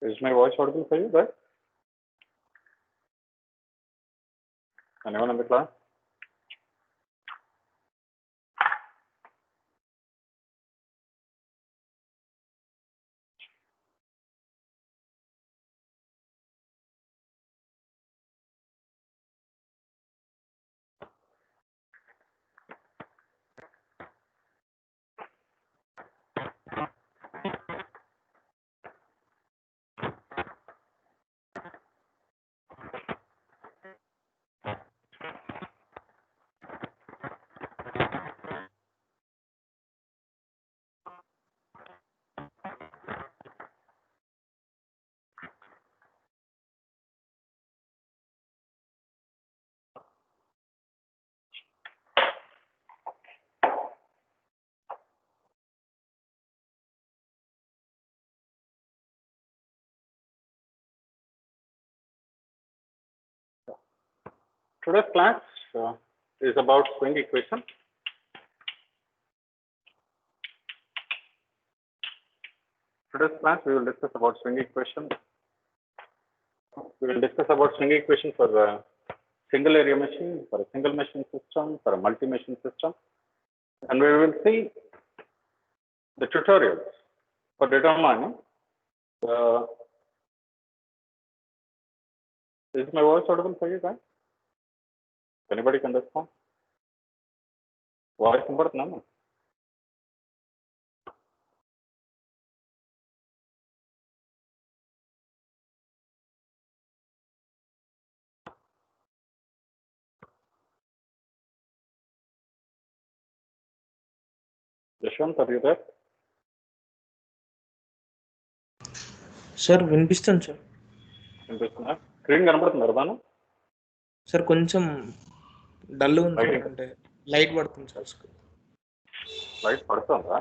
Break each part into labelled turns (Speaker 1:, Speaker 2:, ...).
Speaker 1: Is my voice audible for you, guys? Anyone in the class? Today's class is about swing equation. Today's class we will discuss about swing equation. We will discuss about swing equation for a single area machine, for a single machine system, for a multi-machine system, and we will see the tutorials for determining. Is my voice audible for you guys? Anybody can respond? Voice important. Yashwant, are you there?
Speaker 2: Sir వినిపిస్తుంది sir.
Speaker 1: వినిపిస్తుందా? Screen కనబడుతుంది అర్బాను?
Speaker 2: Sir కొంచెం dull ఉంది sir, అంటే light పడుతుంది sir.
Speaker 1: Light పడుతుందా?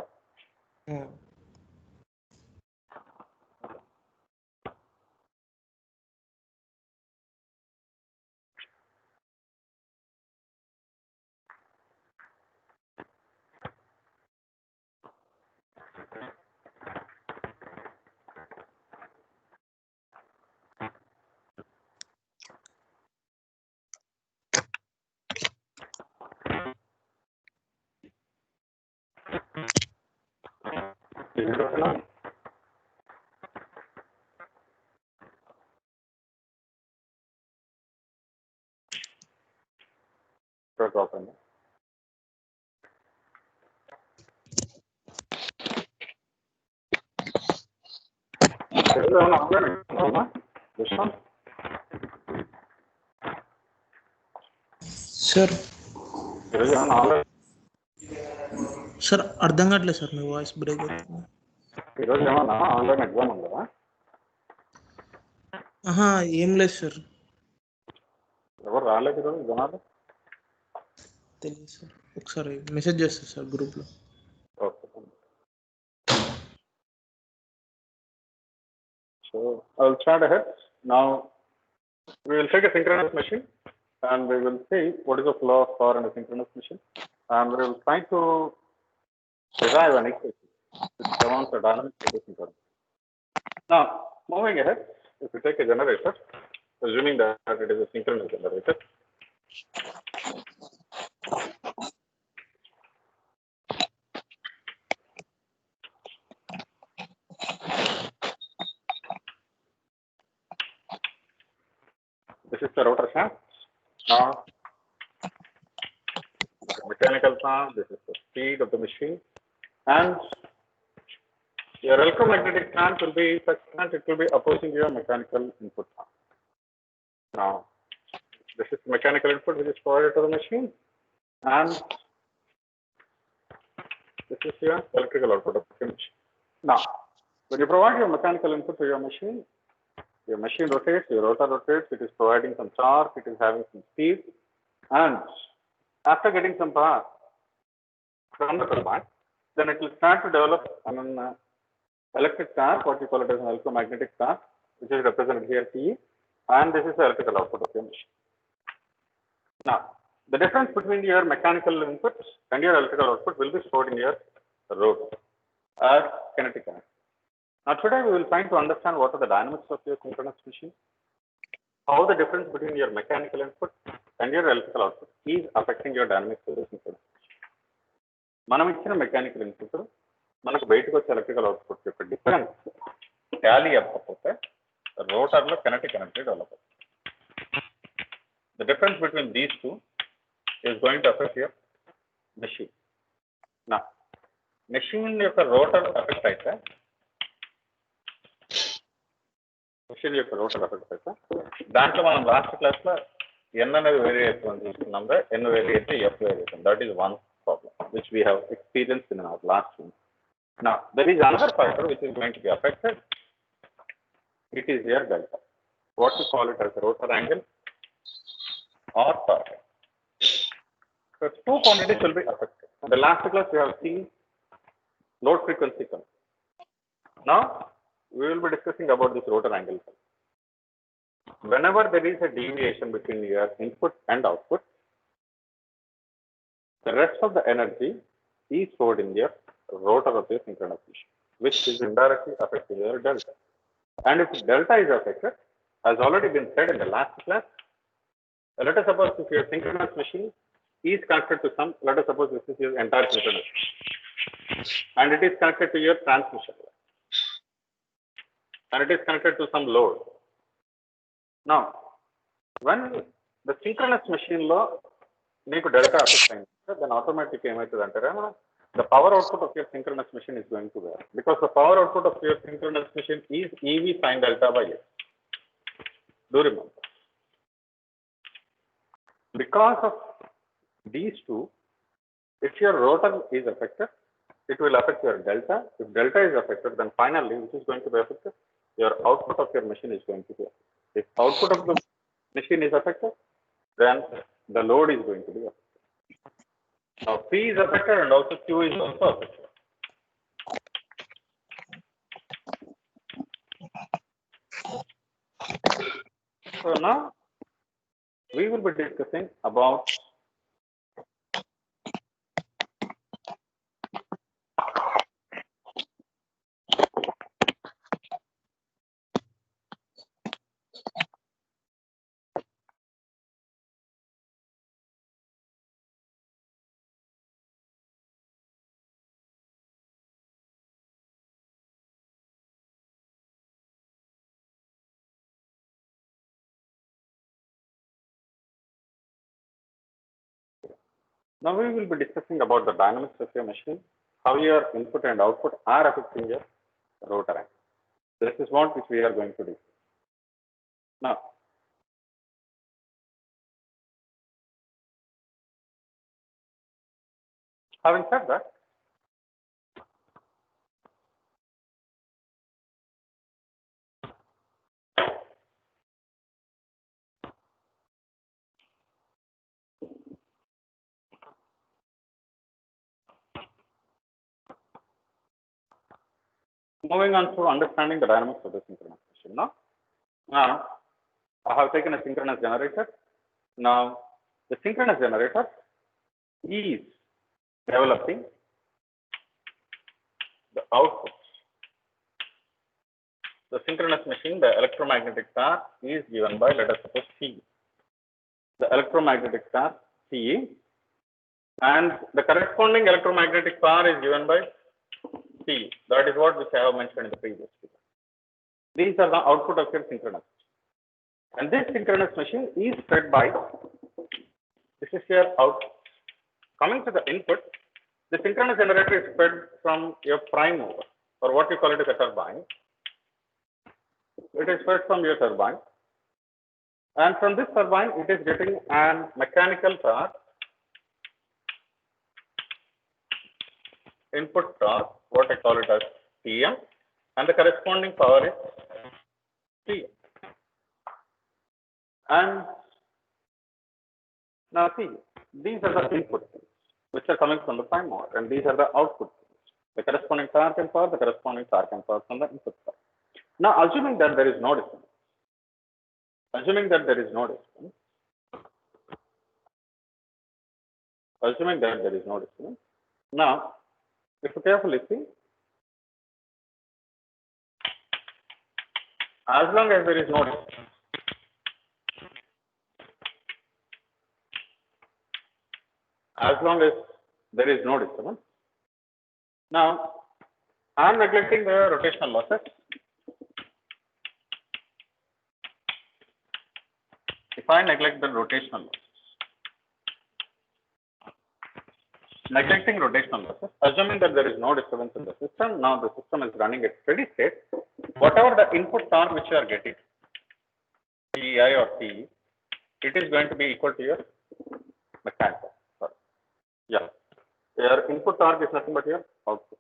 Speaker 1: Drop అయింది.
Speaker 2: Sir sir అర్థం కావట్లేదు సార్, మీ వాయిస్ బ్రేక్ అవుతుంది.
Speaker 1: ఈరోజు ఏమన్నా ఆన్లైన్ ఎగ్జామ్ ఉందా?
Speaker 2: ఏం లేదు సార్.
Speaker 1: ఎవరు రాలేదు ఈరోజు జనాలు?
Speaker 2: తెలియదు సార్, ఒకసారి మెసేజ్ చేస్తారు సార్ గ్రూప్లో.
Speaker 1: Okay. So I will start ahead. Now we will take a synchronous machine and we will see what is the flow of power in a synchronous machine, and we will try to derive an equation which governs the dynamic equation curve. Now moving ahead, if we take a generator, assuming that it is a synchronous generator, this is the rotor shaft. Now mechanical part, this is the speed of the machine, and your electromagnetic plant will be such that it will be opposing your mechanical input. Now this is the mechanical input which is provided to the machine, and this is your electrical output of the machine. Now when you provide your mechanical input to your machine rotates, your rotor rotates, it is providing some torque, it is having some speed, and after getting some power from the turbine, then it will start to develop an electric torque, what we call it as an electromagnetic torque, which is represented here T, and this is the electrical output of your machine. Now, the difference between your mechanical input and your electrical output will be stored in your rotor as kinetic energy. Now today we will try to understand what are the dynamics of your synchronous machine, how the difference between your mechanical input and your electrical output is affecting your dynamics of the synchronous machine. మనం ఇచ్చిన mechanical input మనకు బయటకు వచ్చే electrical output యొక్క difference Tally అవ్వకపోతే రోటర్లో kinetic energy develop అవుతుంది. The difference between these two is going to affect your machine. Now, machine యొక్క రోటర్ ఎఫెక్ట్ అయితే మెషిన్ యొక్క రోటర్ ఎఫెక్ట్ అయితే దాంట్లో మనం లాస్ట్ క్లాస్లో ఎన్ అనేది వేరీ అవుతుంది చూసుకున్నాం, ఎన్ వేరీ అయితే ఎఫ్ వేరీ అవుతుంది. That is one problem which we have experienced in our last one. Now there is another factor which is going to be affected. It is your delta, what we call it as rotor angle or torque. So two quantities will be affected. In the last class we have seen load frequency curve. Now we will be discussing about this rotor angle curve. Whenever there is a deviation between your input and output, the rest of the energy is stored in your rotor of your synchronous machine, which is indirectly affecting your delta. And if delta is affected, as already been said in the last class, let us suppose if your synchronous machine is connected to some, let us suppose this is your entire synchronous machine, and it is connected to your transmission line, and it is connected to some load. Now, when the synchronous machine law మీకు delta affect అయింది, then automatically ఏమవుతుంది అంటారా, the power output of your synchronous machine is going to vary, because the power output of your synchronous machine is EV sin delta by S. Do remember, because of these two, if your rotor is affected, it will affect your delta. If delta is affected, then finally which is going to be affected, your output of your machine is going to be affected. If output of the machine is affected, then the load is going to be affected. Now P is affected and also Q is also affected. So now we will be discussing about Now we will be discussing about the dynamics of your machine, how your input and output are affecting your rotor angle. This is what which we are going to do. Now, having said that, moving on to understanding the dynamics of the synchronous machine. Now I have taken a synchronous generator. Now the synchronous generator is developing the output. The synchronous machine, the electromagnetic torque is given by, let us suppose, C. The electromagnetic torque CE, and the corresponding electromagnetic power is given by C. That is what which I have mentioned in the previous figure. These are the output of your synchronous machine. And this synchronous machine is fed by, this is your output. Coming to the input, the synchronous generator is fed from your prime mover, or what you call it as a turbine. It is fed from your turbine. And from this turbine, it is getting an mechanical torque, input torque, what I call it as Tm, and the corresponding power is Tm. And now see, these are the input things which are coming from the prime mover, and these are the output things, the corresponding torque and power, the corresponding torque and power from the input side. Now assuming that there is no difference, assuming that there is no difference, now if you carefully see, as long as there is no disturbance. Now, I am neglecting the rotational losses. If I neglect the rotational losses, assuming that there is no disturbance in the system, now the system is running at steady state. Whatever the input torque which you are getting, PI or PE, it is going to be equal to your mechanical. Sorry. Yeah. Your input torque is nothing but your output.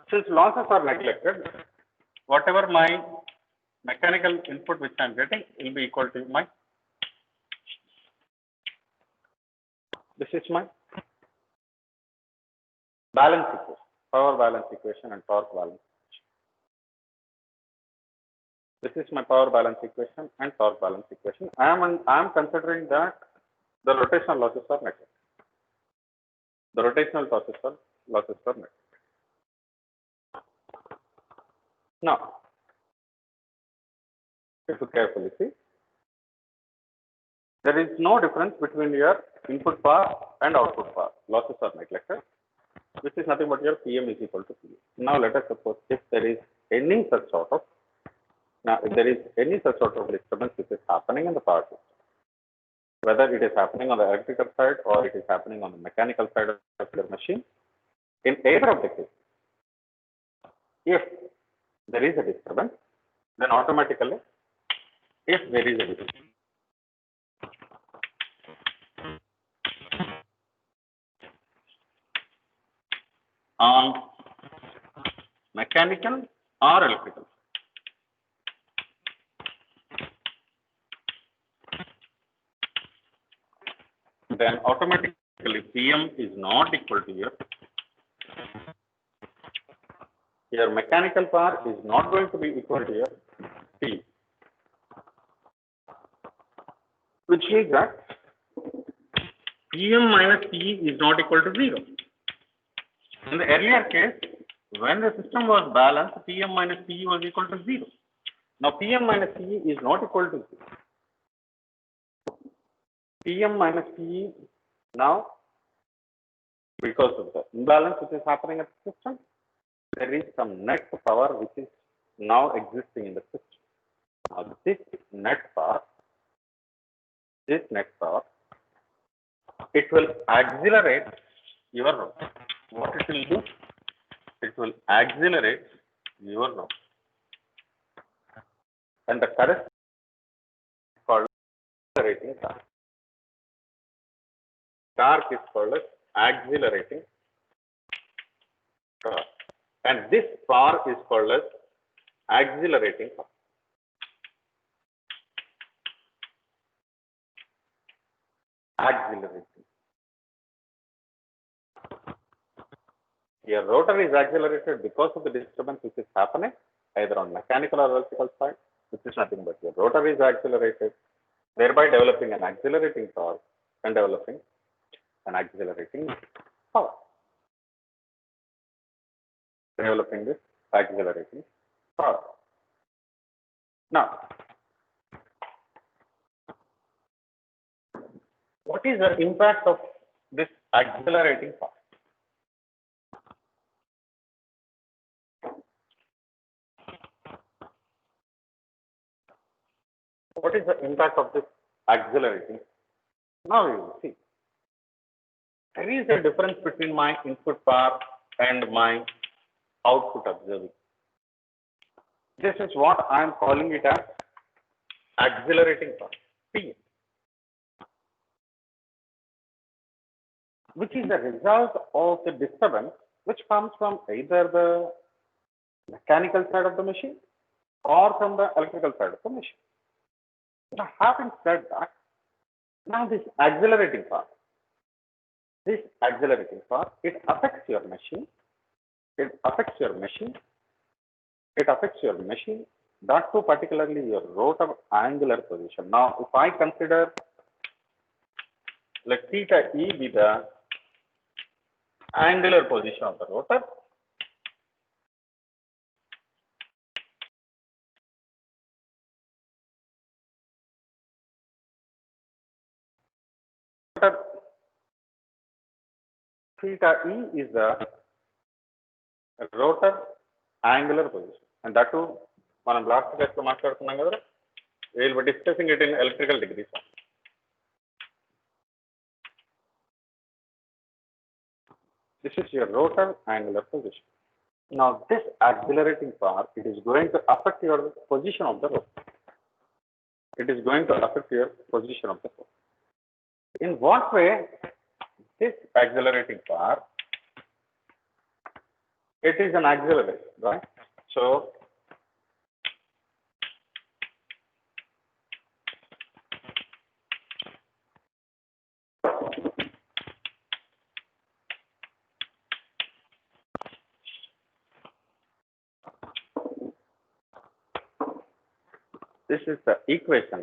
Speaker 1: Since losses are neglected, whatever my mechanical input which I am getting will be equal to my, this is my balance equation, power balance equation and torque balance equation. This is my power balance equation and torque balance equation. I am considering that the rotational losses are neglected. The rotational losses are neglected. Now, if you carefully see, there is no difference between your input power and output power. Losses are neglected, which is nothing but your PM is equal to PA. Now, let us suppose if there is any such sort of disturbance which is happening in the power system, whether it is happening on the electrical side or it is happening on the mechanical side of the machine, in either of the cases, if there is a disturbance, then automatically, if there is a disturbance, on mechanical or electrical, then automatically PM is not equal to your mechanical power is not going to be equal to your P, which means that PM minus PE is not equal to 0. In the earlier case, when the system was balanced, PM minus PE was equal to 0. Now, PM minus PE is not equal to 0. PM minus PE now, because of the imbalance which is happening at the system, there is some net power which is now existing in the system. Now, this net power, it will accelerate your rotor. What it will do? It will accelerate your rotor. And the correct is called accelerating torque. Torque is called as accelerating torque. And this power is called as accelerating torque. Accelerating. Your rotor is accelerated because of the disturbance which is happening either on mechanical or electrical side, which is nothing but your rotor is accelerated, thereby developing an accelerating torque and developing an accelerating power. Developing this accelerating power. Now, what is the impact of this accelerating power? What is the impact of this accelerating? Now you will see. There is a difference between my input power and my output observing. This is what I am calling it as accelerating power, P, which is the result of the disturbance which comes from either the mechanical side of the machine or from the electrical side of the machine. Now, having said that, now this accelerating power, it affects your machine. It affects your machine. That too, particularly your rotor angular position. Now, if I consider, let theta E be the angular position of the rotor, theta E is the rotor angular position, and that too మనం last class లో మాట్లాడుకున్నాం కదా. We will be discussing it in electrical degrees. This is your rotor angular position. Now this accelerating part, it is going to affect your position of the rotor. It is going to affect your position of the rotor. In what way? This accelerating part, it is an accelerator, right? So this is the equation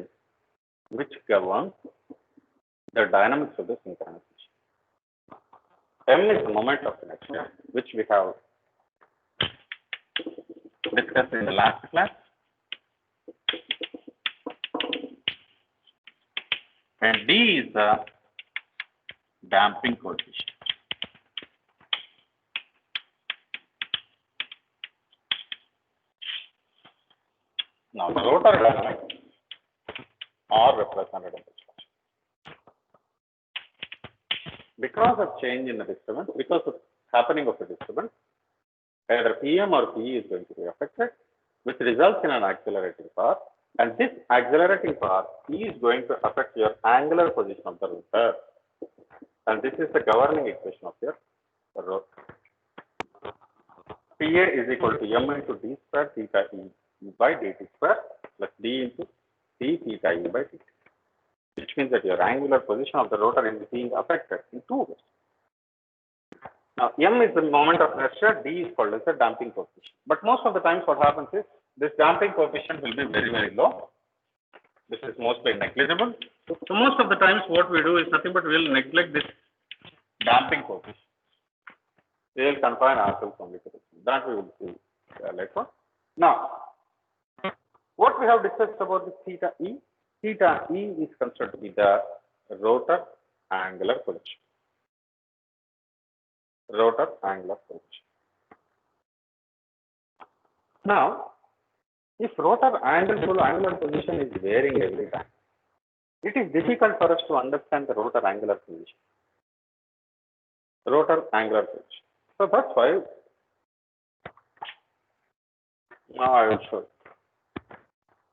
Speaker 1: which governs the dynamics of the synchronization. M is the moment of inertia, which we have discussed in the last class. And D is the damping coefficient. Now the rotor dynamics are represented in this fashion. Because of change in the disturbance, because of happening of the disturbance, either PM or PE is going to be affected, which results in an accelerating part. And this accelerating part is going to affect your angular position of the rotor. And this is the governing equation of your rotor. PA is equal to M into D square theta E by dt square plus D into D theta E by dt. Which means that your angular position of the rotor is being affected in two ways. Now, M is the moment of inertia, D is called as the damping coefficient. But most of the times what happens is, this damping coefficient will be very, very low. This is mostly negligible. So most of the times what we do is nothing but we will neglect this damping coefficient. We will confine ourselves only to this. That we will see later. Now, what we have discussed about this theta E? Theta E is considered to be the rotor angular position. Rotor angular position. Now, if rotor angular position is varying every time, it is difficult for us to understand the rotor angular position. Rotor angular position. So that's why now I will show you.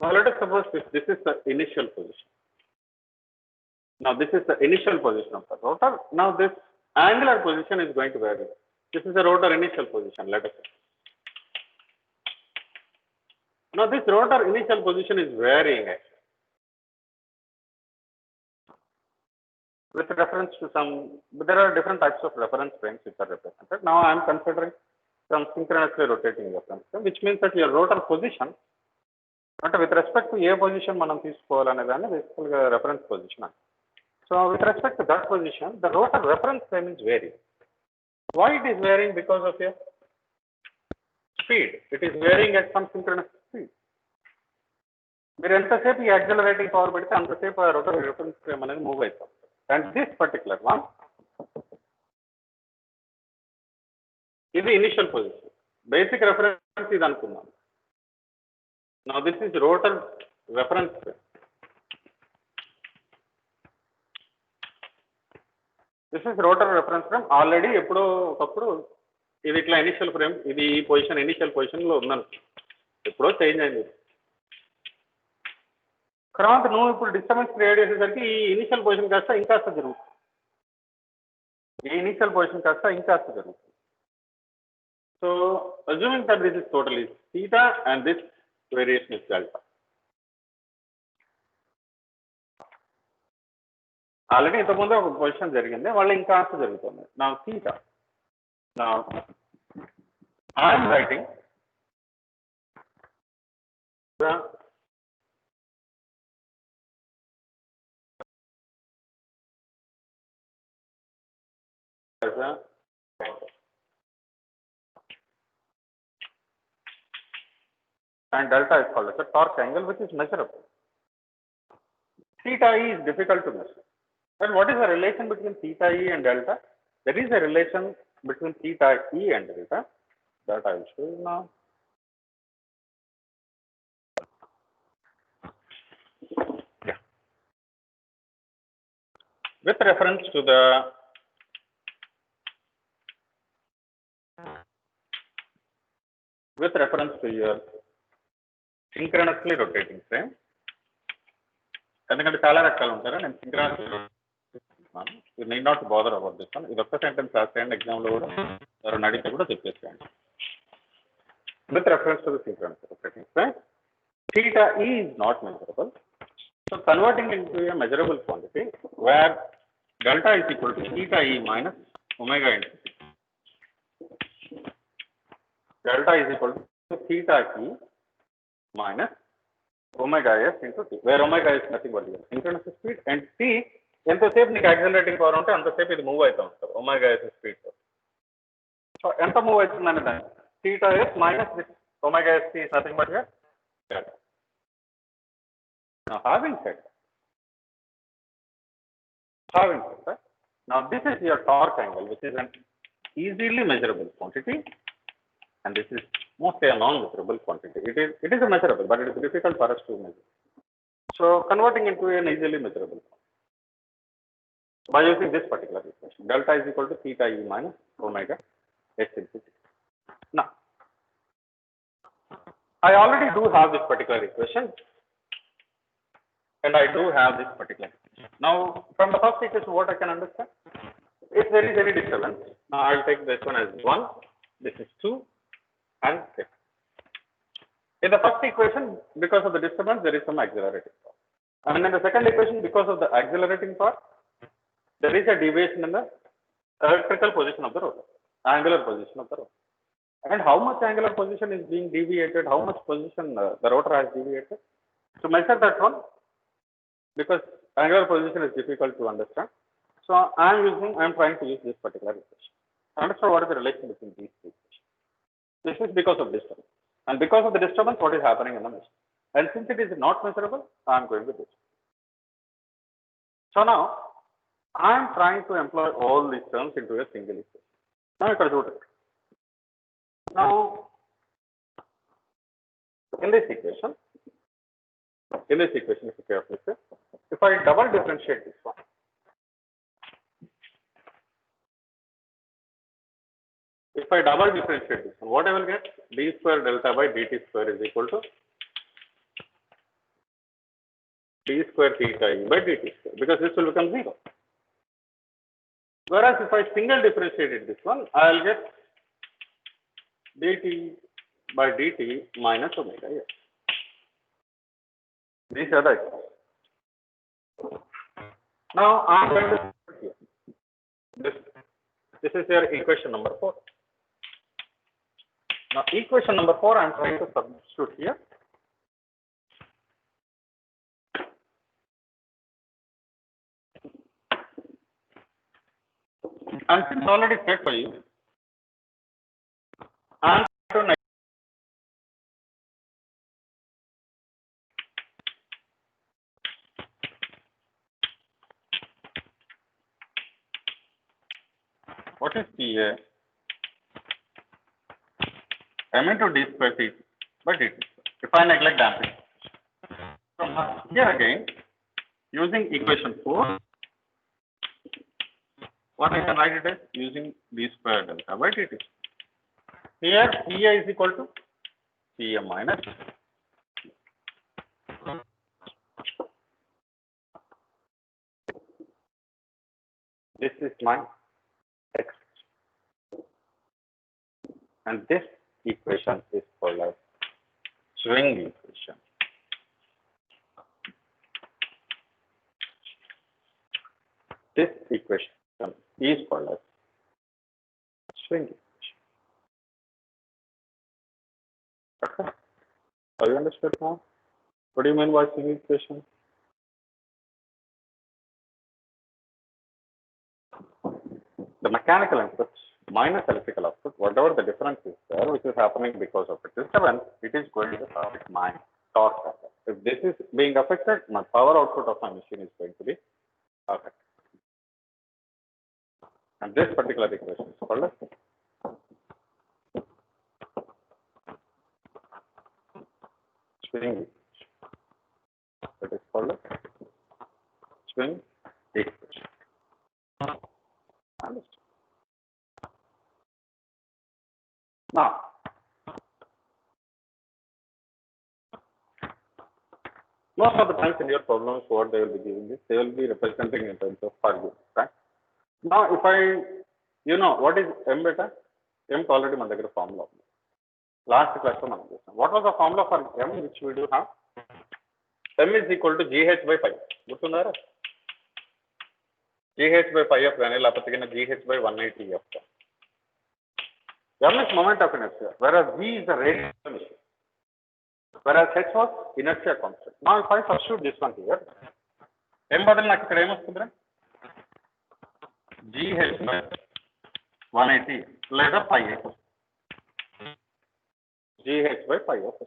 Speaker 1: Now let us suppose this is the initial position. Now this is the initial position of the rotor. Now this angular position is going to vary. This is the rotor initial position, let us say. Now this rotor initial position is varying actually, with reference to some, there are different types of reference frames which are represented. Now I am considering some synchronously rotating reference frame, which means that your rotor position, అంటే with respect to A position మనం తీసుకోవాలనే దాన్ని బేసికల్గా reference position. So with respect to that position, the rotor reference frame is varying. Why it is varying? Because of a speed. It is varying at some synchronous speed. మీరు ఎంతసేపు ఈ accelerating power పెడితే అంతసేపు ఆ rotor reference frame అనేది move అవుతాం. And this particular one, ఇది initial position, basic reference ఇది అనుకున్నాం. Now this is rotor reference frame. This is rotor reference frame. Already ఎప్పుడో ఒకప్పుడు ఇది ఇట్లా ఇనిషియల్ ఫ్రేమ్, ఇది ఈ పొజిషన్ ఇనిషియల్ పొజిషన్లో ఉందనుకో, ఎప్పుడో చేంజ్ అయింది. తర్వాత నువ్వు ఇప్పుడు డిస్టర్బెన్స్ క్రియేట్ చేసేసరికి ఈ ఇనిషియల్ పొజిషన్ కాస్త ఇంకాస్త జరుగుతుంది. ఈ ఇనిషియల్ పొజిషన్ కాస్త ఇంకాస్త జరుగుతుంది. So assuming that this is total is theta and this variation is delta. Already ఇంతకుముందు ఒక పొజిషన్ జరిగింది, మళ్ళీ ఇంకాస్త జరుగుతుంది. నా theta, నా I'm writing and delta is called as a torque angle, which is measurable. Theta E is difficult to measure. And what is the relation between theta E and delta? There is a relation between theta E and delta that I will show you now. Yeah. With reference to the your synchronously rotating frame, ఎందుకంటే చాలా రకాలు ఉంటారు నేను synchronously you need not bother about this one. ఇది ఒక్క sentence రాసేయండి exam లో కూడా ఎవరు అడిగితే కూడా చెప్పేసేయండి. With reference to the synchronous rotating frame, theta E is not measurable. So converting into a measurable quantity where delta is equal to theta E minus omega into t. Delta is equal to theta E minus omega s into t, where omega is nothing but the synchronous speed and t ఎంతసేపు నీకు accelerating power ఉంటే అంతసేపు ఇది move అవుతూ ఉంటుంది omega yes speed తో. So ఎంత move అవుతుందని దాన్ని theta s minus this omega s t is nothing but here delta. Now having said that, now this is your torque angle, which is an easily measurable quantity, and this is mostly a non-measurable quantity. It is a measurable, but it is difficult for us to measure. So converting into an easily measurable by using this particular equation, delta is equal to theta E minus omega s into t. Now, I already do have this particular equation, and I do have this particular equation. Now, from the first equation, what I can understand? If there is any disturbance, now I will take this one as 1, this is 2, and 6. In the first equation, because of the disturbance, there is some accelerating power. And in the second equation, because of the accelerating power, there is a deviation in the electrical position of the rotor, angular position of the rotor. And how much angular position is being deviated, how much position the rotor has deviated. To measure that one, because angular position is difficult to understand, so I am trying to use this particular equation. Understand what is the relation between these two equations. This is because of disturbance. And because of the disturbance, what is happening in the machine. And since it is not measurable, I am going with this. So now, I am trying to employ all these terms into a single equation. Now, you can do it. Now, in this equation, if you carefully say, if I double differentiate this one, what I will get? D square delta by dt square is equal to d square theta E by dt square, because this will become 0. Whereas if I single differentiated this one, I will get dt by dt minus omega s. These are the equations. Now I am going to put here. This is your equation number 4. Now equation number 4 I am trying to substitute here. And it's already set for you. And what is TA? M into d square theta by dt square. If I neglect damping. From here again, using equation 4, what I can write it as using d square delta by dt. Here, PA is equal to PM minus. This is my x. And this equation is called as swing equation. This equation is called as swing equation. Okay. Have you understood now? What do you mean by swing equation? The mechanical input minus electrical output, whatever the difference is there, which is happening because of a disturbance, it is going to affect my torque. If this is being affected, my power output of my machine is going to be affected. And this particular equation is called as swing. That is called as swing equation. Understood? Now, most of the times in your problems, what they will be giving is they will be representing in terms of per unit, right? Now, if I, you know, what is M beta? M already మన దగ్గర formula ఉంది. Last class లో మనం చూసాం. What was the formula for M which we do have? M is equal to GH by pi. గుర్తున్నారా? GH by pi f కానీ లేకపోతే కింద GH by 180 f. M is moment of inertia, whereas V is the rate of motion, whereas H was inertia constant. Now, if I substitute this one here, M బదులు నాకు ఇక్కడ ఏమొస్తుందిరా? GH by 180 లేదా pi f. GH by pi f.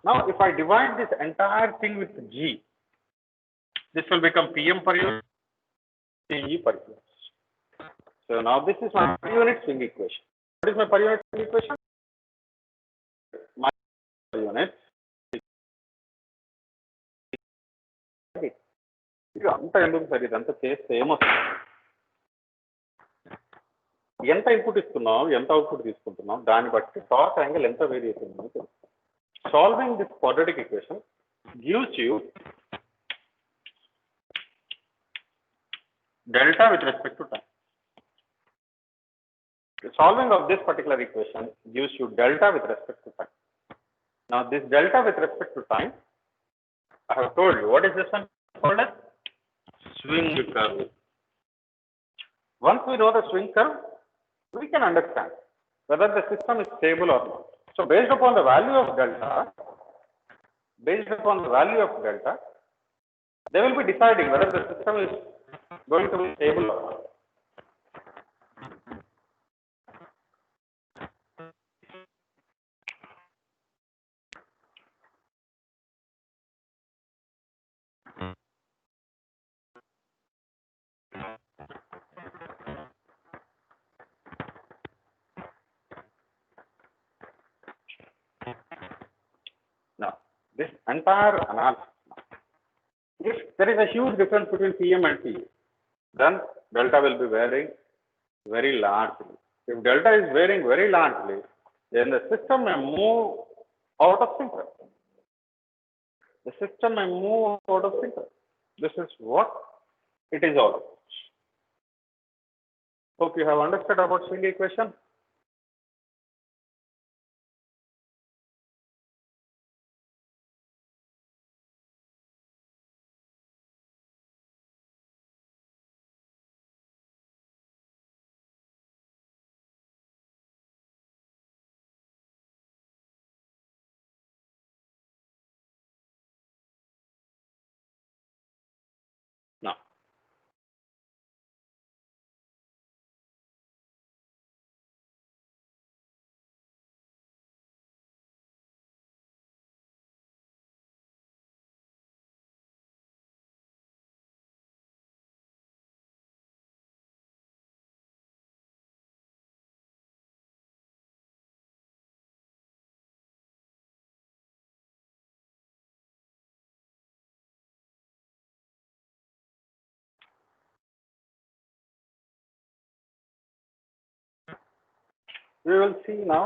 Speaker 1: Now, if I divide this entire thing with G, this will become PM per unit, PE per unit. So now this is my per unit swing equation. What is my per unit swing equation? My per unit. అంత ఎందుకు sir ఇదంతా చేస్తే ఏమొస్తుంది? ఎంత input ఇస్తున్నావు, ఎంత output తీసుకుంటున్నావు, దాన్ని బట్టి టార్క్ యాంగిల్ ఎంత వేరీ అవుతుంది. Solving this quadratic equation gives you delta with respect to time. The solving of this particular equation gives you delta with respect to time. Now, this delta with respect to time, I have told you, what is this one called as? Swing curve. Once we know the swing curve, we can understand whether the system is stable or not. So, based upon the value of delta, they will be deciding whether the system is going to be stable or not. Now, this entire analysis, if there is a huge difference between PM and PE, then delta will be varying very largely. If delta is varying very largely, then the system may move out of sync. The system may move out of sync. This is what it is all about. Hope you have understood about swing equation. Now, we will see now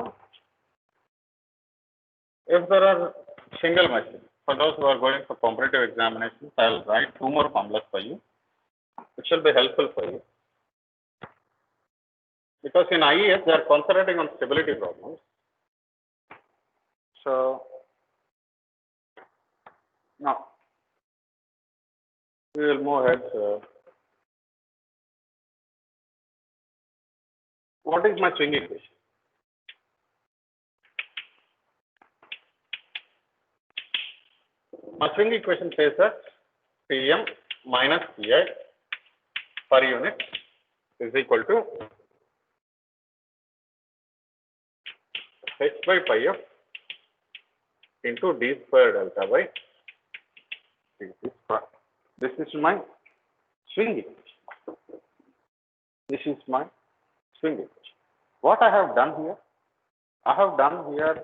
Speaker 1: if there are single machines. For those who are going for competitive examinations, I will write 2 more formulas for you, which will be helpful for you. Because in IES, they are concentrating on stability problems. So, now, we will move ahead. What is my swing equation? My swing equation says that PM minus PI per unit is equal to H by pi f into d square delta by d square. This is my swing equation. This is my swing equation. What I have done here? I have done here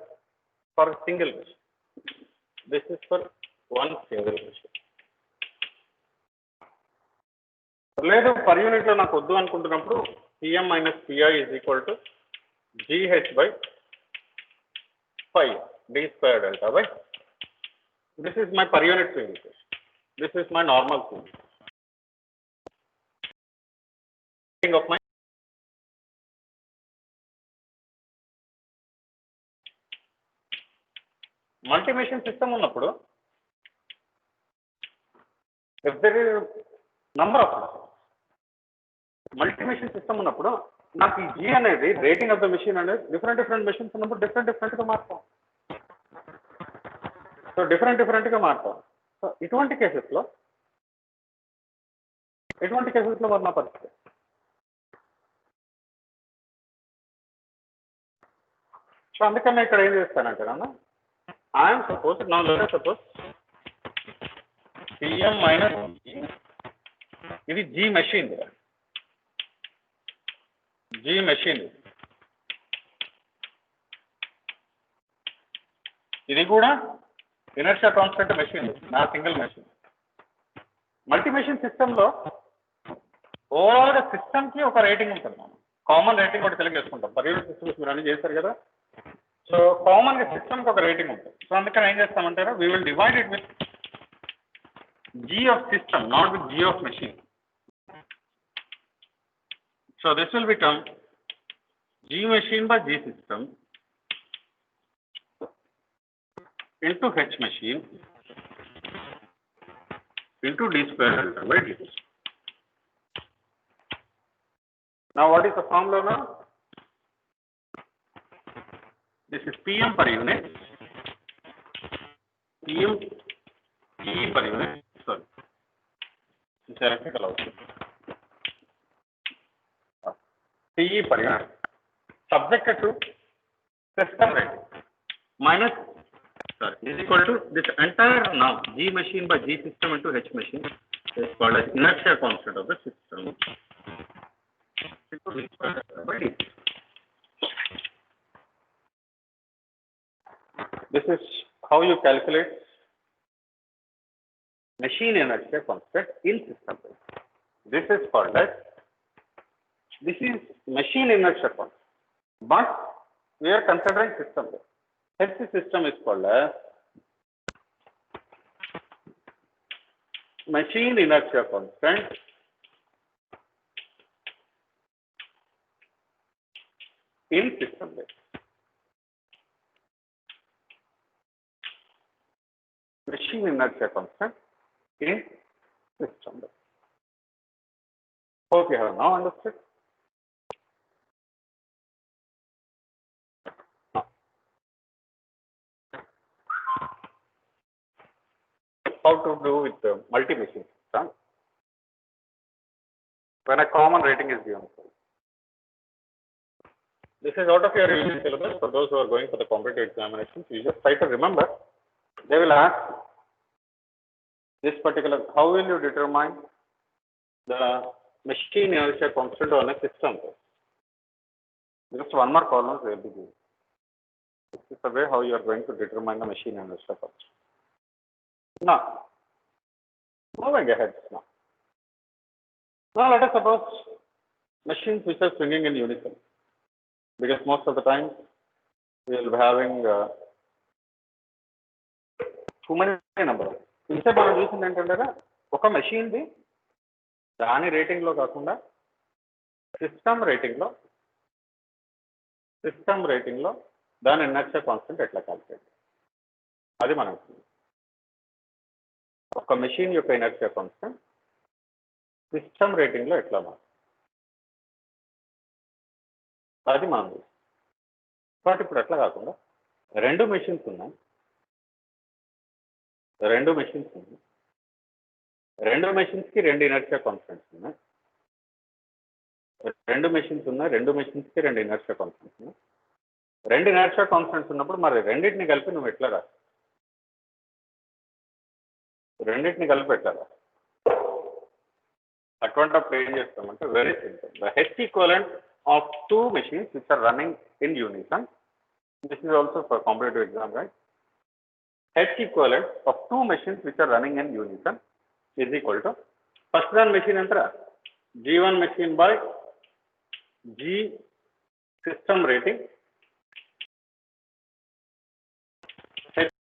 Speaker 1: for a single machine. This is for one single machine. లేదు per యూనిట్లో నాకు వద్దు అనుకుంటున్నప్పుడు PM minus PI is equal to GH by pi D square delta by this is my per unit swing equation. This is my normal swing of my multi machine system ఉన్నప్పుడు if there is number of multi machine system ఉన్నప్పుడు నాకు ఈ G అనేది rating of the machine అనేది different machines ఉన్నప్పుడు డిఫరెంట్గా మారుతాం. So డిఫరెంట్గా మారుతాం. So ఇటువంటి కేసెస్లో మరి నా పరిస్థితి సో అందుకని ఇక్కడ ఏం చేస్తానంటే నాన్న ఐఎమ్ సపోజ్ నా సపోజ్ పిఎం మైనస్ ఇది జీ మెషిన్ ఇది కూడా ఇనర్షియా కాన్స్టెంట్ మెషిన్ నా సింగిల్ మెషిన్. మల్టీ మెషిన్ సిస్టంలో ఓవరాల్ సిస్టమ్కి ఒక రేటింగ్ ఉంటుంది. మనం కామన్ రేటింగ్ కూడా సెలెక్ట్ చేసుకుంటాం. పర్ యూనిట్ సిస్టమ్స్ మీరు అన్ని చేస్తారు కదా. సో కామన్గా సిస్టమ్కి ఒక రేటింగ్ ఉంటుంది. సో అందుకని ఏం చేస్తామంటారా we will divide it with G of system not with G of machine. So this will become G machine by G system into H machine into D square delta by D. Now what is the formula now? This is PM per unit, PM P per unit, sorry, it's electrical output. PE per unit subjected to system rating minus is equal to this entire now G machine by G system into H machine is called as inertia constant of the system. This is how you calculate machine inertia constant in system. This is called as this is machine inertia constant, but we are considering system. H system is called as machine inertia constant in system. Machine inertia constant in system. Hope you have now understood. How to do with the multi-machine system when a common rating is given. This is out of your revision syllabus. For those who are going for the competitive examinations, you just try to remember. They will ask this particular, how will you determine the machine inertia constant on a system? Just one more column they will be given. This is the way how you are going to determine the machine inertia constant. Now, moving ahead now. Now let us suppose machines which are swinging in unison, because most of the time we will be having too many number. ఇంతే మనం చూసింది ఏంటంటే ఒక మెషిన్ది దాని రేటింగ్లో కాకుండా system రేటింగ్లో దాని inertia constant ఎట్లా calculate అది మనం ఒక మెషిన్ యొక్క ఇనర్షియా కాన్స్టెంట్ సిస్టమ్ రేటింగ్లో ఎట్లా మారు అది మనం బట్ ఇప్పుడు ఎట్లా కాకుండా రెండు మెషిన్స్ ఉన్నాయి రెండు మెషిన్స్కి రెండు ఇనర్షియా కాన్స్టెంట్స్ ఉన్నాయి రెండు మెషిన్స్కి రెండు ఇనర్షియా కాన్స్టెంట్స్ ఉన్నాయి రెండు ఇనర్షియా కాన్స్టెంట్స్ ఉన్నప్పుడు మరి రెండింటిని కలిపి నువ్వు ఎట్లా రా అటువంటిప్పుడు ఏం చేస్తామంటే very simple. The H equivalent of two machines which are running in unison. This is also for competitive exam, right? H equivalent of two machines which are running in unison is equal to first one machine enter G1 machine by G system rating H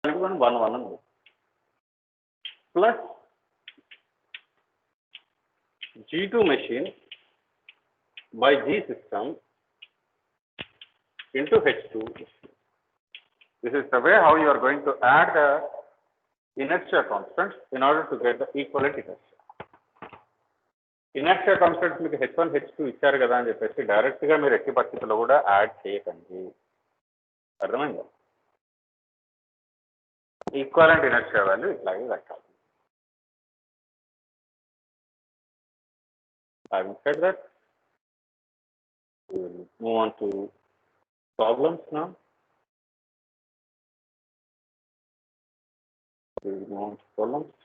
Speaker 1: machine 1 plus G2 machine by G system into H2 machine. This is the way how you are going to add the inertia constants in order to get the equivalent inertia. Inertia constants మీకు H1 H2 ఇచ్చారు కదా అని చెప్పేసి direct గా మీరు ఎట్టి పరిస్థితుల్లో కూడా యాడ్ చేయకండి. అర్థమైందా? ఈక్వలెంట్ ఇనర్షియా వాల్యూ ఇట్లాగే పెట్టాలి. Having said that, we will move on to problems now. We will move on to problems.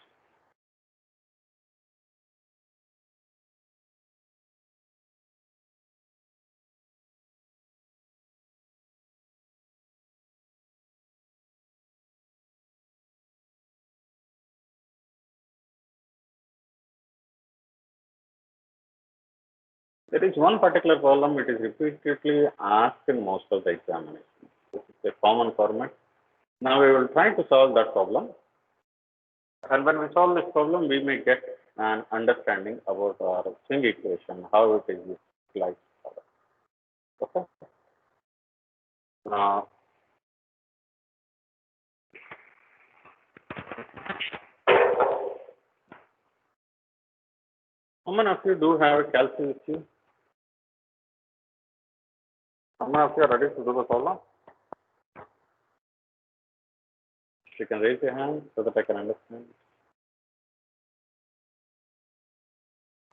Speaker 1: There is one particular problem, it is repeatedly asked in most of the examinations. This is a common format. Now we will try to solve that problem. And when we solve this problem, we may get an understanding about our swing equation, how it is utilized. Okay. How many of you do have a calculus with you? How many of you are ready to do the problem? You can raise your hand so that I can understand.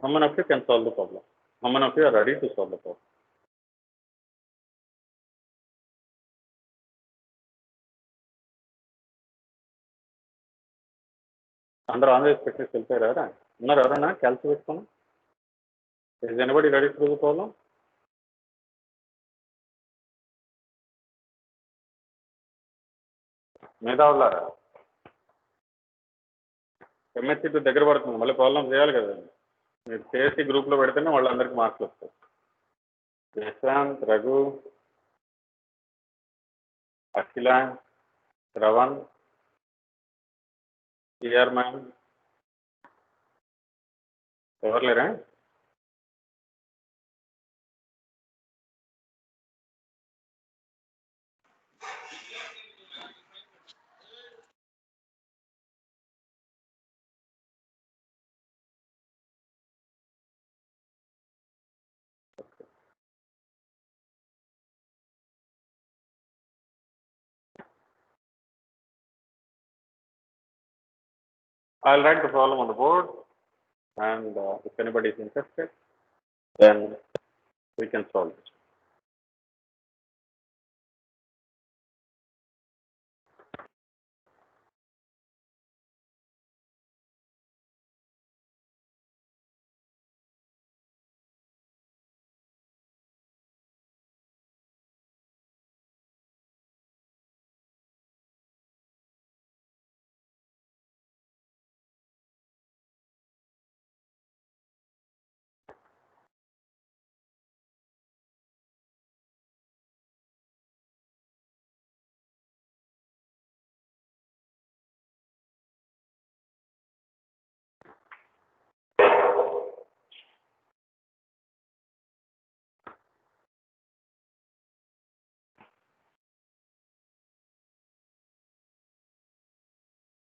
Speaker 1: How many of you can solve the problem? How many of you are ready to solve the problem? అందరూ ఆంధ్రప్రదేశ్ పెట్టేసి వెళ్ళిపోయారా? ఉన్నారు ఎవరన్నా calculate పెట్టుకోండి. Is anybody ready to do the problem? మిగతా వాళ్ళారా? MSc దగ్గర పడుతుంది, మళ్ళీ ప్రాబ్లం చేయాలి కదా. మీరు చేసి గ్రూప్లో పెడితేనే వాళ్ళందరికీ మార్కులు వస్తాయి. యశ్వంత్, రఘు, అఖిల, శ్రవణ్, టిఆర్ మ్యామ్, ఎవరు లేరా? I'll write the problem on the board, and if anybody is interested, then we can solve it.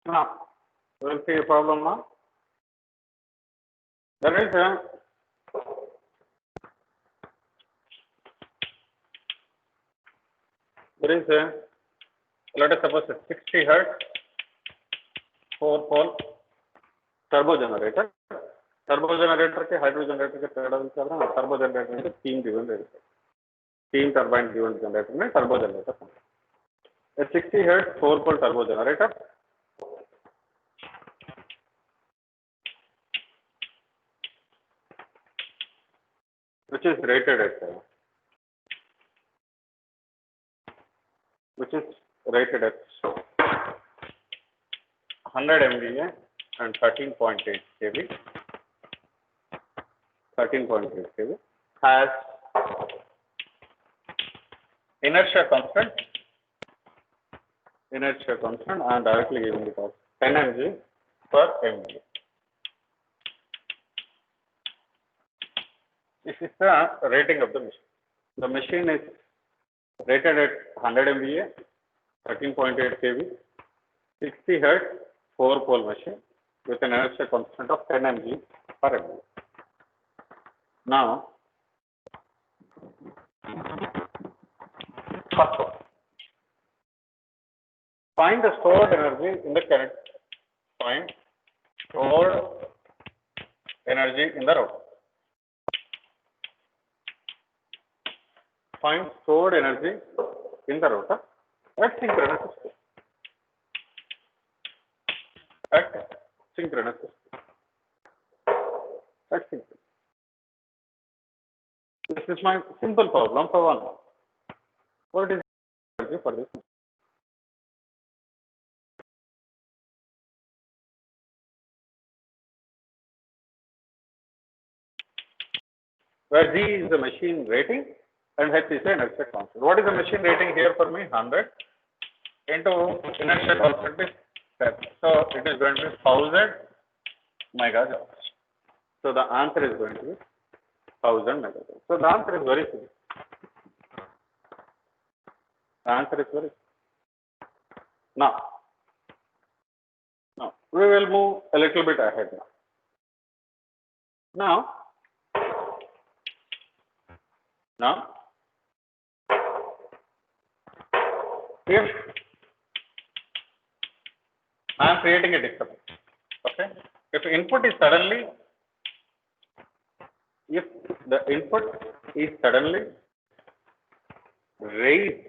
Speaker 1: Now, we'll see a problem now. There is a let us suppose a 60 hertz 4-pole turbo generator. Turbo generator के hydro generator के पैदा होता है ना. Turbo generator के 3 given रहते हैं. steam turbine driven generator में turbo generator. A 60 hertz 4-pole turbo generator which is rated at 100 MVA and 13.8 kV. 13.8 kV has inertia constant and directly giving it as 10 mg per MVA. This is the rating of the machine. The machine is rated at 100 MVA, 13.8 kV, 60 hertz, 4-pole machine with an inertia constant of 10 mg per MVA. Now, first one, find the stored energy in the current. Find stored energy in the rotor. Find stored energy in the rotor at synchronous speed. At synchronous speed. This is my simple problem for one. What is the energy for this? Where G is the machine rating and H is the inertia constant. What is the machine rating here for me? 100 into inertia constant is 10. So it is going to be 1000 megajoules. So the answer is going to be 1000 megajoules. So the answer is very simple. The answer is very simple. Now we will move a little bit ahead now. Now, if I am creating a disturbance, okay, if the input is suddenly raised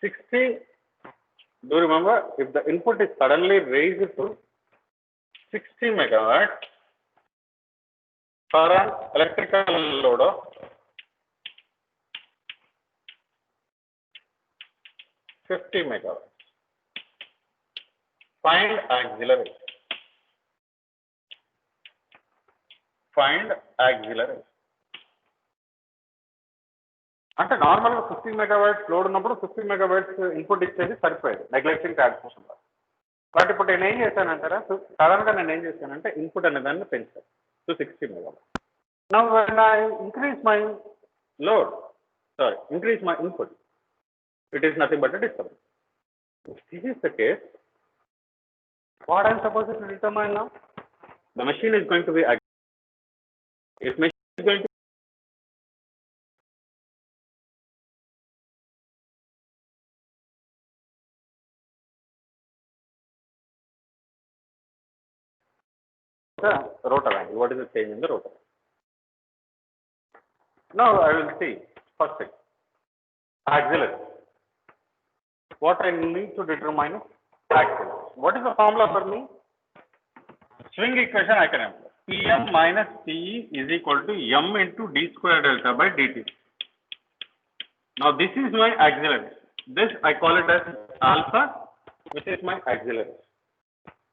Speaker 1: $60, do you remember, if the input is suddenly raised to 60 megawatts for an electrical load of 50 megawatts. Find acceleration. అంటే normal 50 megawatts load ఉన్నప్పుడు 50 megawatts input ఇచ్చేది సరిపోయేది neglecting transmission లో. But ఇప్పుడు నేను ఏం చేశానంటారా, sudden గా నేను ఏం చేశానంటే ఇన్పుట్ అనే దాన్ని పెంచాను to 60 megawatts. Now when I increase my input, it is nothing but a disturbance. If this is the case, what I am supposed to determine now? The machine is going to be, if machine is going to the rotor angle, what is the change in the rotor? Now I will see first thing, acceleration. What I need to determine is acceleration. What is the formula for me? Swing equation I can employ. Pm minus Pe is equal to m into d square delta by dt. Now this is my acceleration. This I call it as alpha, which is my acceleration.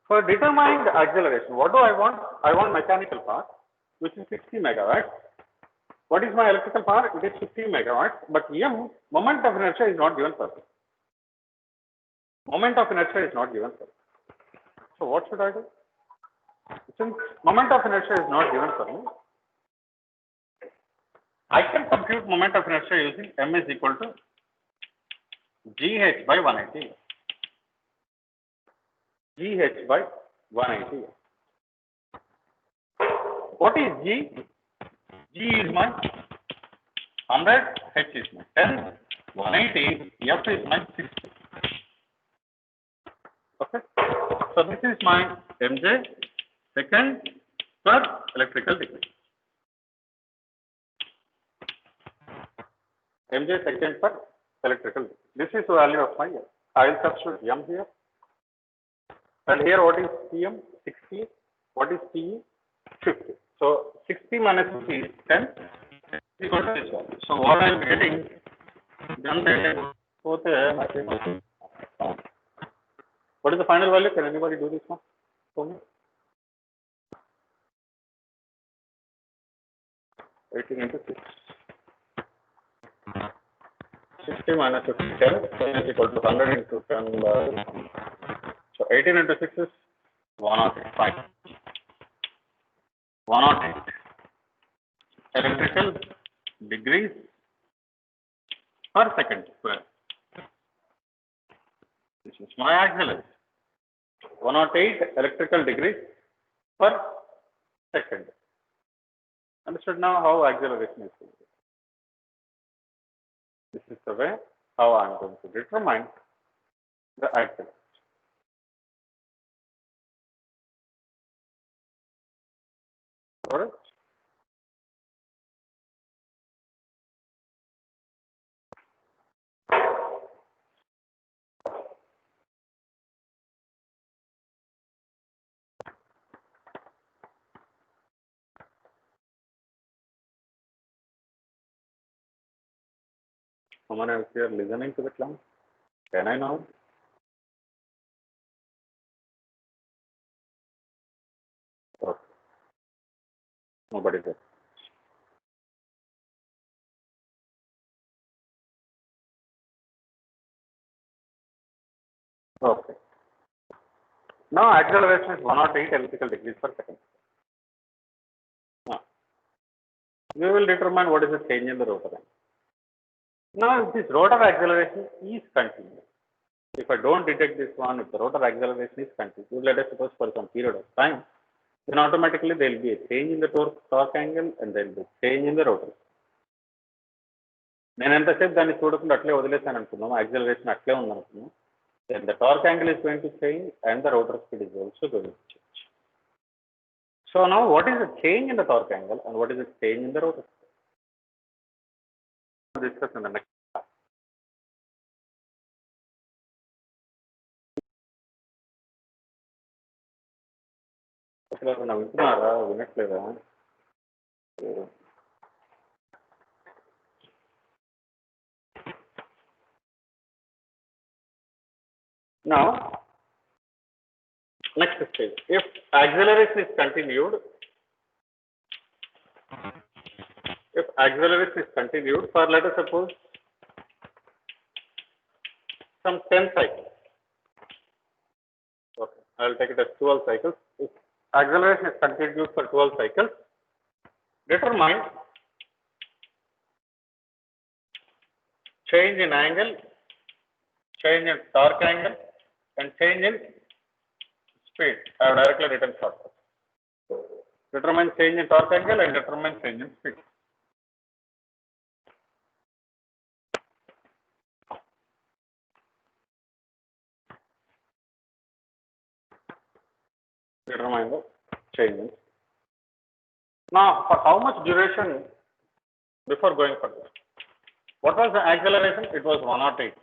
Speaker 1: For determining the acceleration, what do I want? I want mechanical power, which is 60 megawatts. What is my electrical power? It is 50 megawatts, but m, moment of inertia, is not given for me. Moment of inertia is not given for me. So what should I do? Since moment of inertia is not given for me, I can compute moment of inertia using m is equal to gh by 180. gh by 180. What is g? G is my 100, h is my 10, 180, f is my 60. Okay. So this is my mj. Second, per electrical degree. mj second per electrical degree. This is the value of my m. I will substitute m here. And here what is Pm? 60. What is Pe? 50. So 60 minus 50 is 10 equal to this value. So what I am getting, what is the final value? Can anybody do this one for me? 18 into 6. 60 minus 50, 10 is equal to 100 into 10. So 18 into 6 is 108. Fine. 108 electrical degrees per second square. This is my acceleration. 108 electrical degrees per second. Understood now how acceleration is going. This is the way how I am going to determine the acceleration. Alright. Someone else here listening to the class? Can I know? Okay. Nobody there. Okay. Now acceleration is 108 electrical degrees per second. Now, we will determine what is the change in the rotor angle. Now, if this rotor acceleration is continuous, if I don't detect this one, if the rotor acceleration is continuous, let us suppose for some period of time, then automatically there will be a change in the torque angle and there will be a change in the rotor. నేను ఎంతసేపు దాన్ని చూడకుండా అట్లే వదిలేసాను అనుకున్నాము acceleration అట్లే ఉందనుకున్నాము then the torque angle is going to change and the rotor speed is also going to change. So now what is the change in the torque angle and what is the change in the rotor speed? We'll discuss in the next class. అసలు వింటున్నారా వినట్లేదా? Now, next stage. If acceleration is continued, for let us suppose some 10 cycles. Okay, I will take it as 12 cycles. If acceleration is continued for 12 cycles, determine change in angle, change in torque angle, and change in speed. I have directly written shortcut. Determine change in torque angle and determine change in speed. Determine the change in speed. Now, for how much duration before going further? What was the acceleration? It was 108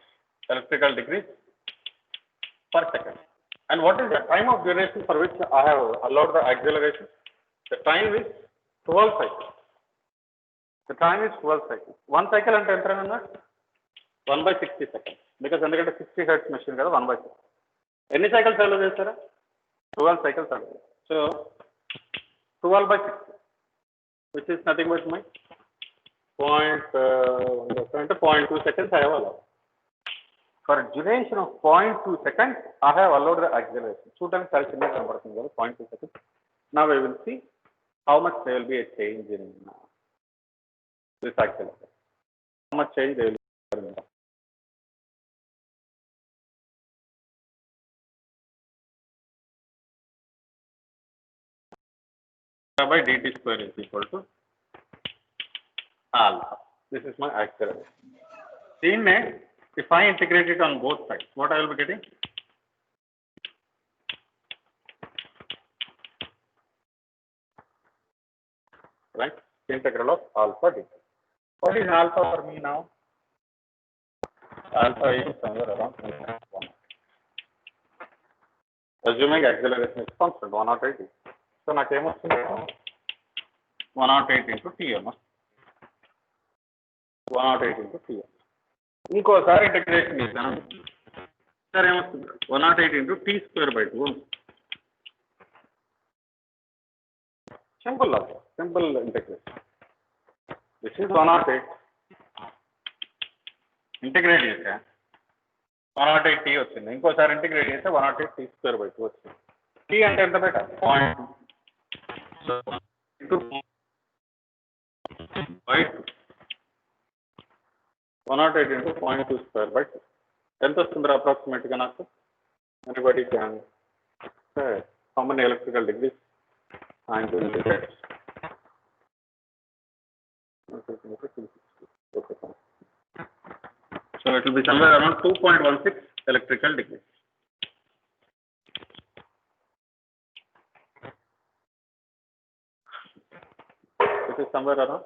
Speaker 1: electrical degrees per second. And what is the time of duration for which I have allowed the acceleration? The time is 12 cycles. The time is 12 cycles. One cycle and 1 by 60 seconds. Because under 60 hertz machine, 1 by 60. Any cycles are there? 12 cycles are there. So 12 by 60, which is nothing but my 0.2 seconds I have allowed. For a duration of 0.2 seconds, I have allowed the acceleration. 2 times 0.2 seconds. Now we will see how much there will be a change in this acceleration. How much change there will be. By dt square is equal to alpha. This is my acceleration. In if I integrate it on both sides, what I will be getting? integral of alpha dt. What is alpha for me now? Alpha is somewhere around 1. Assuming acceleration is constant, 108. So నాకు ఏమొస్తుంది 108 into Tm. 108 into Tm. ఇంకోసారి integration చేద్దాం. సరే ఏమొస్తుంది 108 into T square by 2. Simple also, simple integration. This is 108. Integrate చేసా 108 T వచ్చింది. ఇంకోసారి integrate చేస్తే 108 T square by 2 వచ్చింది. T అంటే ఎంత బేట 108 into 0.2 square by 2. ఎంత వస్తుంది అప్రాక్సిమేట్ గా నాకు? Anybody can say how many electrical degrees I'm going to get. So it will be somewhere around 2.16 electrical degrees. It is somewhere around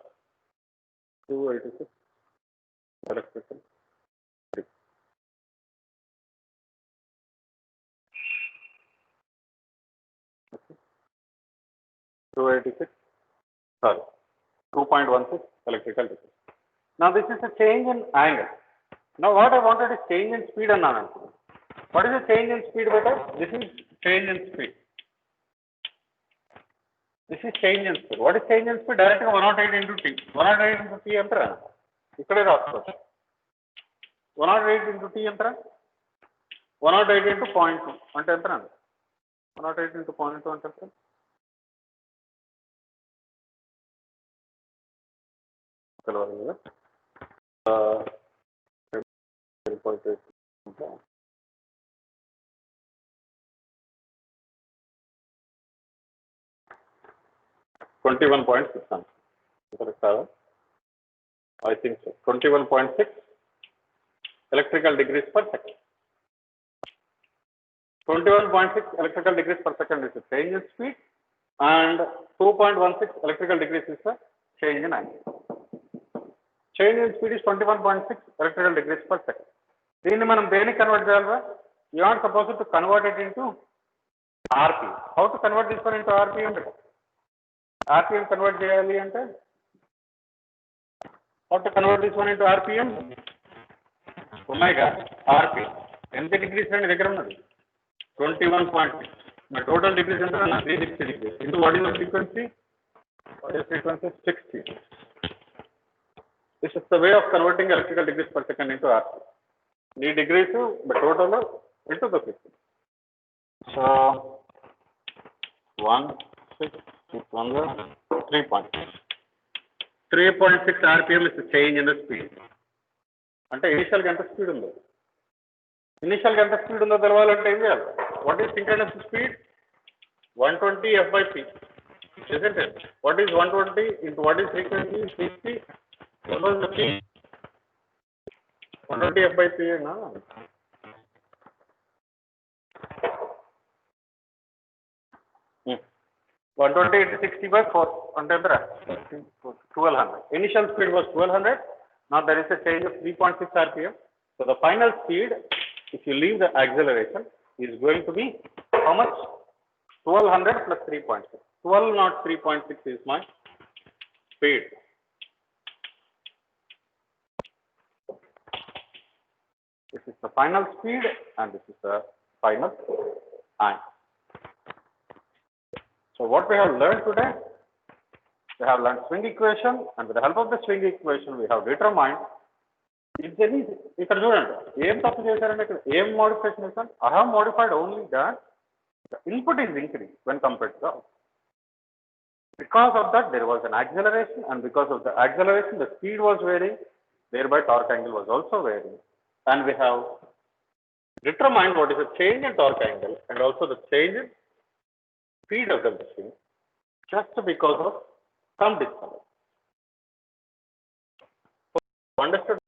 Speaker 1: 286 electrical degrees. Okay. 286, sorry, 2.16 electrical degrees. Now this is a change in angle. Now what I wanted is change in speed and non. What is the change in speed better? This is change in speed. This is change in speed. What is change in speed? Directly 108 into T. 108 into T enter. Ikkade raskochu. 108 into T enter. 108 into 0.2 ante enter. 108 into 0.2 ante enter. Hello. 21.6. I think so. 21.6 electrical degrees per second. 21.6 electrical degrees per second is the change in speed, and 2.16 electrical degrees is the change in angle. Change in speed is 21.6 electrical degrees per second. దీన్ని మనం దేనికి convert చేయాలి? You are supposed to convert it into RPM. How to convert this one into RPM? RPM convert చేయాలి అంటే how to convert this one into RPM? Omega RPM. ఎంత degrees అండి దగ్గర ఉన్నది? 21.6. My total degrees ఎంత? 360 degrees. Into what is the frequency? What is frequency? 60. This is the way of converting electrical degrees per second into RPM. The degrees, but total into the frequency. So 3.6 RPM is the change in the speed. అంటే initial గా ఎంత speed ఉందో, initial గా ఎంత speed ఉందో తెలవాలంటే ఏం చేయాలి? What is synchronous speed? 120 f by p, isn't it? What is 120 into what is frequency? 60. What was the p? 120 f by p na. 120 into 60 by 4 అంటే ఎంత? 1200. Initial speed was 1200. Now there is a change of 3.6 rpm. So the final speed, if you leave the acceleration, is going to be how much? 1200 plus 3.6. 12 not 3.6 is my speed. This is the final speed and this is the final angle. So what we have learned today, we have learned swing equation, and with the help of the swing equation we have determined if there is, ఇక్కడ చూడండి ఏం తప్పు చేశారంటే ఇక్కడ ఏం modification చేశాను? I have modified only that the input is increased when compared to the output. Because of that there was an acceleration, and because of the acceleration the speed was varying, thereby torque angle was also varying, and we have determined what is the change in torque angle and also the change in speed of the machine just because of some disconnect. So, understood?